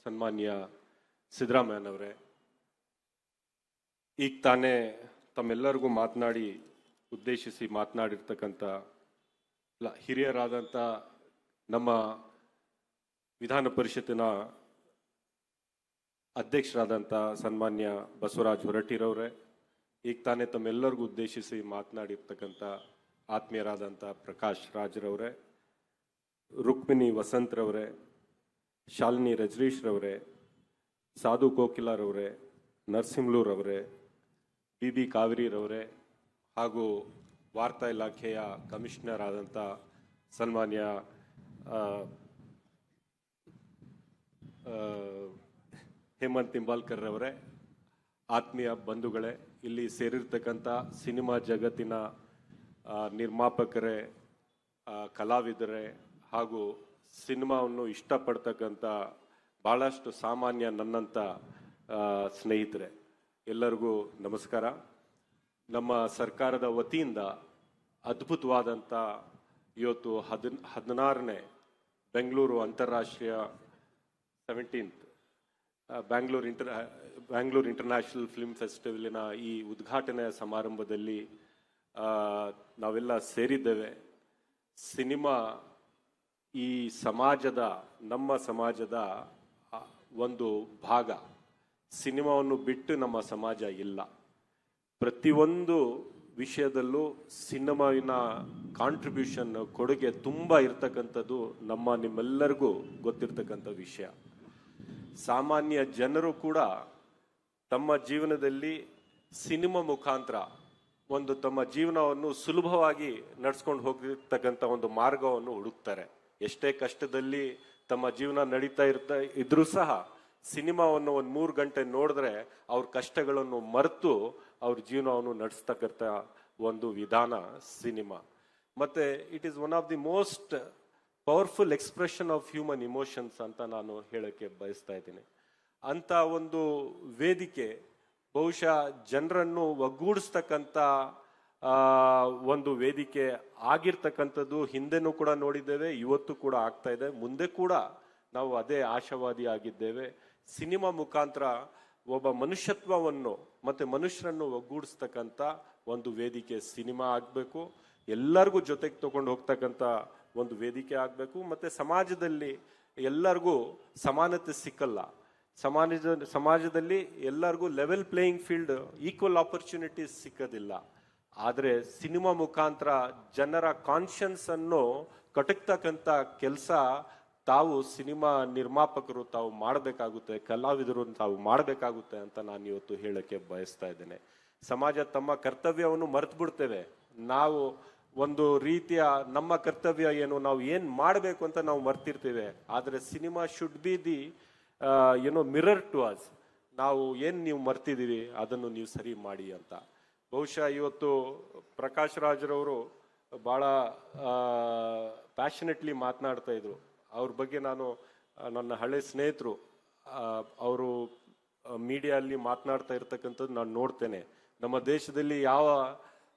ಸನ್ಮಾನ್ಯ ಸಿದ್ದರಾಮಯ್ಯನವರೇ, ಈಗ ತಾನೇ ತಮ್ಮೆಲ್ಲರಿಗೂ ಉದ್ದೇಶಿಸಿ ಮಾತನಾಡಿರ್ತಕ್ಕಂಥ ಹಿರಿಯರಾದಂಥ ನಮ್ಮ ವಿಧಾನ ಪರಿಷತ್ತಿನ ಅಧ್ಯಕ್ಷರಾದಂಥ ಸನ್ಮಾನ್ಯ ಬಸವರಾಜ ಹೊರಟ್ಟಿರವರೇ, ಈಗ ತಾನೇ ತಮ್ಮೆಲ್ಲರಿಗೂ ಉದ್ದೇಶಿಸಿ ಮಾತನಾಡಿರ್ತಕ್ಕಂಥ ಆತ್ಮೀಯರಾದಂಥ ಪ್ರಕಾಶ್ ರಾಜ್ರವರೇ, ರುಕ್ಮಿಣಿ ವಸಂತ್ರವರೇ, ಶಾಲಿನಿ ರಜರೀಶ್ರವರೇ, ಸಾಧು ಕೋಕಿಲಾರವರೇ, ನರಸಿಂಹಲೂರವರೇ, ಬಿ ಕಾವೇರಿರವರೇ ಹಾಗೂ ವಾರ್ತಾ ಇಲಾಖೆಯ ಕಮಿಷನರ್ ಆದಂಥ ಸನ್ಮಾನ್ಯ ಹೇಮಂತ್ ನಿಂಬಾಲ್ಕರ್ ರವರೇ, ಆತ್ಮೀಯ ಬಂಧುಗಳೇ, ಇಲ್ಲಿ ಸೇರಿರ್ತಕ್ಕಂಥ ಸಿನಿಮಾ ಜಗತ್ತಿನ ನಿರ್ಮಾಪಕರೇ, ಕಲಾವಿದರೇ ಹಾಗೂ ಸಿನಿಮಾವನ್ನು ಇಷ್ಟಪಡ್ತಕ್ಕಂಥ ಭಾಳಷ್ಟು ಸಾಮಾನ್ಯ ನನ್ನಂಥ ಸ್ನೇಹಿತರೆ, ಎಲ್ಲರಿಗೂ ನಮಸ್ಕಾರ. ನಮ್ಮ ಸರ್ಕಾರದ ವತಿಯಿಂದ ಅದ್ಭುತವಾದಂಥ ಇವತ್ತು 16ನೇ ಬೆಂಗಳೂರು ಅಂತಾರಾಷ್ಟ್ರೀಯ 17th ಬ್ಯಾಂಗ್ಳೂರ್ ಇಂಟರ್ನ್ಯಾಷನಲ್ ಫಿಲ್ಮ್ ಫೆಸ್ಟಿವಲಿನ ಈ ಉದ್ಘಾಟನೆಯ ಸಮಾರಂಭದಲ್ಲಿ ನಾವೆಲ್ಲ ಸೇರಿದ್ದೇವೆ. ಸಿನಿಮಾ ಈ ನಮ್ಮ ಸಮಾಜದ ಒಂದು ಭಾಗ. ಸಿನಿಮಾವನ್ನು ಬಿಟ್ಟು ನಮ್ಮ ಸಮಾಜ ಇಲ್ಲ. ಪ್ರತಿಯೊಂದು ವಿಷಯದಲ್ಲೂ ಸಿನಿಮಾವಿನ ಕಾಂಟ್ರಿಬ್ಯೂಷನ್ ಕೊಡುಗೆ ತುಂಬ ಇರ್ತಕ್ಕಂಥದ್ದು ನಿಮ್ಮೆಲ್ಲರಿಗೂ ಗೊತ್ತಿರ್ತಕ್ಕಂಥ ವಿಷಯ. ಸಾಮಾನ್ಯ ಜನರು ಕೂಡ ತಮ್ಮ ಜೀವನದಲ್ಲಿ ಸಿನಿಮಾ ಮುಖಾಂತರ ತಮ್ಮ ಜೀವನವನ್ನು ಸುಲಭವಾಗಿ ನಡ್ಸ್ಕೊಂಡು ಹೋಗಿರ್ತಕ್ಕಂಥ ಒಂದು ಮಾರ್ಗವನ್ನು ಹುಡುಕ್ತಾರೆ. ಎಷ್ಟೇ ಕಷ್ಟದಲ್ಲಿ ತಮ್ಮ ಜೀವನ ನಡೀತಾ ಇದ್ರೂ ಸಹ ಸಿನಿಮಾವನ್ನು 3 ಗಂಟೆ ನೋಡಿದ್ರೆ ಅವ್ರ ಕಷ್ಟಗಳನ್ನು ಮರೆತು ಅವ್ರ ಜೀವನವನ್ನು ನಡೆಸ್ತಕ್ಕಂಥ ಒಂದು ವಿಧಾನ ಸಿನಿಮಾ. ಮತ್ತೆ it is one of the most powerful expression of human emotions ಅಂತ ನಾನು ಹೇಳಕ್ಕೆ ಬಯಸ್ತಾ ಇದ್ದೀನಿ. ಅಂತ ಒಂದು ವೇದಿಕೆ ಬಹುಶಃ ಜನರನ್ನು ಒಗ್ಗೂಡಿಸ್ತಕ್ಕಂಥ ಒಂದು ವೇದಿಕೆ ಆಗಿರ್ತಕ್ಕಂಥದ್ದು ಹಿಂದೆನೂ ಕೂಡ ನೋಡಿದ್ದೇವೆ, ಇವತ್ತು ಕೂಡ ಆಗ್ತಾ ಇದೆ, ಮುಂದೆ ಕೂಡ ನಾವು ಅದೇ ಆಶಾವಾದಿ ಆಗಿದ್ದೇವೆ. ಸಿನಿಮಾ ಮುಖಾಂತರ ಒಬ್ಬ ಮನುಷ್ಯತ್ವವನ್ನು ಮತ್ತೆ ಮನುಷ್ಯರನ್ನು ಒಗ್ಗೂಡಿಸ್ತಕ್ಕಂಥ ಒಂದು ವೇದಿಕೆ ಸಿನಿಮಾ ಆಗಬೇಕು. ಎಲ್ಲರಿಗೂ ಜೊತೆಗೆ ತಗೊಂಡು ಹೋಗ್ತಕ್ಕಂಥ ಒಂದು ವೇದಿಕೆ ಆಗಬೇಕು. ಮತ್ತೆ ಸಮಾಜದಲ್ಲಿ ಎಲ್ಲರಿಗೂ ಸಮಾನತೆ ಸಿಕ್ಕಲ್ಲ. ಸಮಾಜದಲ್ಲಿ ಎಲ್ಲರಿಗೂ level playing field, equal opportunities ಸಿಕ್ಕೋದಿಲ್ಲ. ಆದರೆ ಸಿನಿಮಾ ಮುಖಾಂತರ ಜನರ ಕಾನ್ಷಿಯನ್ಸ್ ಅನ್ನು ಕಟಕ್ತಕ್ಕಂಥ ಕೆಲಸ ತಾವು ಸಿನಿಮಾ ನಿರ್ಮಾಪಕರು ತಾವು ಮಾಡಬೇಕಾಗುತ್ತೆ, ಕಲಾವಿದರು ತಾವು ಮಾಡಬೇಕಾಗುತ್ತೆ ಅಂತ ನಾನು ಇವತ್ತು ಹೇಳಕ್ಕೆ ಬಯಸ್ತಾ ಇದ್ದೇನೆ. ಸಮಾಜ ತಮ್ಮ ಕರ್ತವ್ಯವನ್ನು ಮರೆತು ಬಿಡ್ತೇವೆ. ನಾವು ಒಂದು ರೀತಿಯ ನಮ್ಮ ಕರ್ತವ್ಯ ಏನು, ನಾವು ಏನು ಮಾಡಬೇಕು ಅಂತ ನಾವು ಮರ್ತಿರ್ತೇವೆ. ಆದರೆ cinema should be the mirror to us. ನೀವು ಮರ್ತಿದ್ದೀವಿ ಅದನ್ನು ನೀವು ಸರಿ ಮಾಡಿ ಅಂತ. ಬಹುಶಃ ಇವತ್ತು ಪ್ರಕಾಶ್ ರಾಜ್ರವರು ಭಾಳ ಪ್ಯಾಷನೆಟ್ಲಿ ಮಾತನಾಡ್ತಾ ಇದ್ರು. ಅವ್ರ ಬಗ್ಗೆ ನನ್ನ ಹಳೆ ಸ್ನೇಹಿತರು ಅವರು ಮೀಡಿಯಲ್ಲಿ ಮಾತನಾಡ್ತಾ ಇರ್ತಕ್ಕಂಥದ್ದು ನಾನು ನೋಡ್ತೇನೆ. ನಮ್ಮ ದೇಶದಲ್ಲಿ ಯಾವ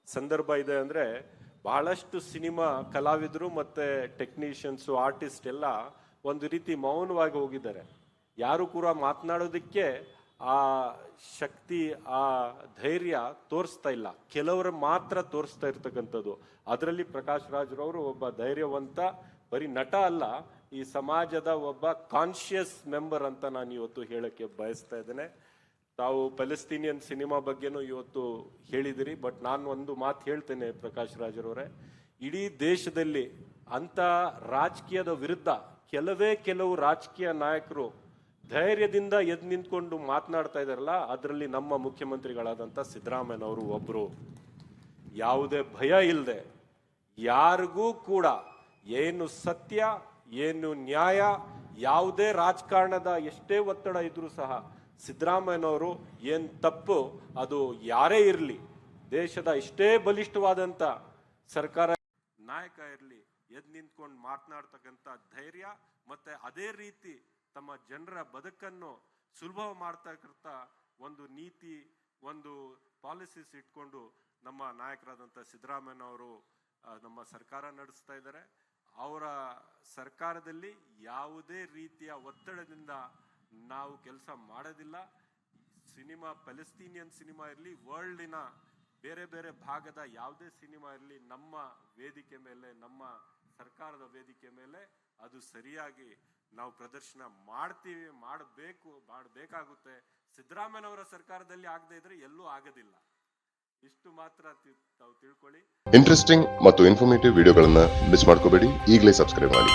ಸಂದರ್ಭ ಇದೆ ಅಂದರೆ, ಬಹಳಷ್ಟು ಸಿನಿಮಾ ಕಲಾವಿದರು ಮತ್ತು ಟೆಕ್ನಿಷಿಯನ್ಸು, ಆರ್ಟಿಸ್ಟ್ ಎಲ್ಲ ಒಂದು ರೀತಿ ಮೌನವಾಗಿ ಹೋಗಿದ್ದಾರೆ. ಯಾರು ಕೂಡ ಮಾತನಾಡೋದಕ್ಕೆ ಆ ಶಕ್ತಿ, ಆ ಧೈರ್ಯ ತೋರಿಸ್ತಾ ಇಲ್ಲ. ಕೆಲವರು ಮಾತ್ರ ತೋರಿಸ್ತಾ ಇರ್ತಕ್ಕಂಥದ್ದು. ಅದರಲ್ಲಿ ಪ್ರಕಾಶ್ ರಾಜ್ರವರು ಒಬ್ಬ ಧೈರ್ಯವಂತ, ಬರೀ ನಟ ಅಲ್ಲ, ಈ ಸಮಾಜದ ಒಬ್ಬ ಕಾನ್ಶಿಯಸ್ ಮೆಂಬರ್ ಅಂತ ನಾನು ಇವತ್ತು ಹೇಳಕ್ಕೆ ಬಯಸ್ತಾ ಇದ್ದೇನೆ. ತಾವು ಪ್ಯಾಲೆಸ್ತೀನಿಯನ್ ಸಿನಿಮಾ ಬಗ್ಗೆನೂ ಇವತ್ತು ಹೇಳಿದಿರಿ. ಬಟ್ ನಾನು ಒಂದು ಮಾತು ಹೇಳ್ತೇನೆ ಪ್ರಕಾಶ್ ರಾಜ್ರವರೇ, ಇಡೀ ದೇಶದಲ್ಲಿ ಅಂತ ರಾಜಕೀಯದ ವಿರುದ್ಧ ಕೆಲವು ರಾಜಕೀಯ ನಾಯಕರು ಧೈರ್ಯದಿಂದ ಎದ್ದು ನಿಂತ್ಕೊಂಡು ಮಾತನಾಡ್ತಾ ಇದಾರಲ್ಲ, ಅದರಲ್ಲಿ ನಮ್ಮ ಮುಖ್ಯಮಂತ್ರಿಗಳಾದಂಥ ಸಿದ್ದರಾಮಯ್ಯನವರು ಒಬ್ರು. ಯಾವುದೇ ಭಯ ಇಲ್ಲದೆ ಯಾರಿಗೂ ಕೂಡ ಏನು ಸತ್ಯ ಏನು ನ್ಯಾಯ, ಯಾವುದೇ ರಾಜಕಾರಣದ ಎಷ್ಟೇ ಒತ್ತಡ ಇದ್ರೂ ಸಹ ಸಿದ್ದರಾಮಯ್ಯನವರು ಏನ್ ತಪ್ಪು, ಅದು ಯಾರೇ ಇರಲಿ, ದೇಶದ ಇಷ್ಟೇ ಬಲಿಷ್ಠವಾದಂಥ ಸರ್ಕಾರ ನಾಯಕ ಇರಲಿ, ಎದ್ದು ನಿಂತ್ಕೊಂಡು ಮಾತನಾಡ್ತಕ್ಕಂಥ ಧೈರ್ಯ ಮತ್ತೆ ಅದೇ ರೀತಿ ತಮ್ಮ ಜನರ ಬದುಕನ್ನು ಸುಲಭ ಮಾಡ್ತಕ್ಕಂಥ ಒಂದು ನೀತಿ, ಒಂದು ಪಾಲಿಸೀಸ್ ಇಟ್ಕೊಂಡು ನಮ್ಮ ನಾಯಕರಾದಂಥ ಸಿದ್ದರಾಮಯ್ಯನವರು ನಮ್ಮ ಸರ್ಕಾರ ನಡೆಸ್ತಾ ಇದ್ದಾರೆ. ಅವರ ಸರ್ಕಾರದಲ್ಲಿ ಯಾವುದೇ ರೀತಿಯ ಒತ್ತಡದಿಂದ ನಾವು ಕೆಲಸ ಮಾಡೋದಿಲ್ಲ. ಸಿನಿಮಾ ಪ್ಯಾಲೆಸ್ತೀನಿಯನ್ ಸಿನಿಮಾ ಇರಲಿ, ವರ್ಲ್ಡಿನ ಬೇರೆ ಬೇರೆ ಭಾಗದ ಯಾವುದೇ ಸಿನಿಮಾ ಇರಲಿ, ನಮ್ಮ ವೇದಿಕೆ ಮೇಲೆ, ನಮ್ಮ ಸರ್ಕಾರದ ವೇದಿಕೆ ಮೇಲೆ ಅದು ಸರಿಯಾಗಿ ನಾವು ಪ್ರದರ್ಶನ ಮಾಡ್ತೀವಿ, ಮಾಡಬೇಕಾಗುತ್ತೆ. ಸಿದ್ದರಾಮಯ್ಯನವರ ಸರ್ಕಾರದಲ್ಲಿ ಆಗದೆ ಇದ್ರೆ ಎಲ್ಲೂ ಆಗೋದಿಲ್ಲ. ಇಷ್ಟು ಮಾತ್ರ ತಾವು ತಿಳ್ಕೊಳ್ಳಿ. ಇಂಟ್ರೆಸ್ಟಿಂಗ್ ಮತ್ತು ಇನ್ಫಾರ್ಮೇಟಿವ್ ವಿಡಿಯೋಗಳನ್ನ ಮಿಸ್ ಮಾಡ್ಕೋಬೇಡಿ. ಈಗಲೇ ಸಬ್ಸ್ಕ್ರೈಬ್ ಮಾಡಿ.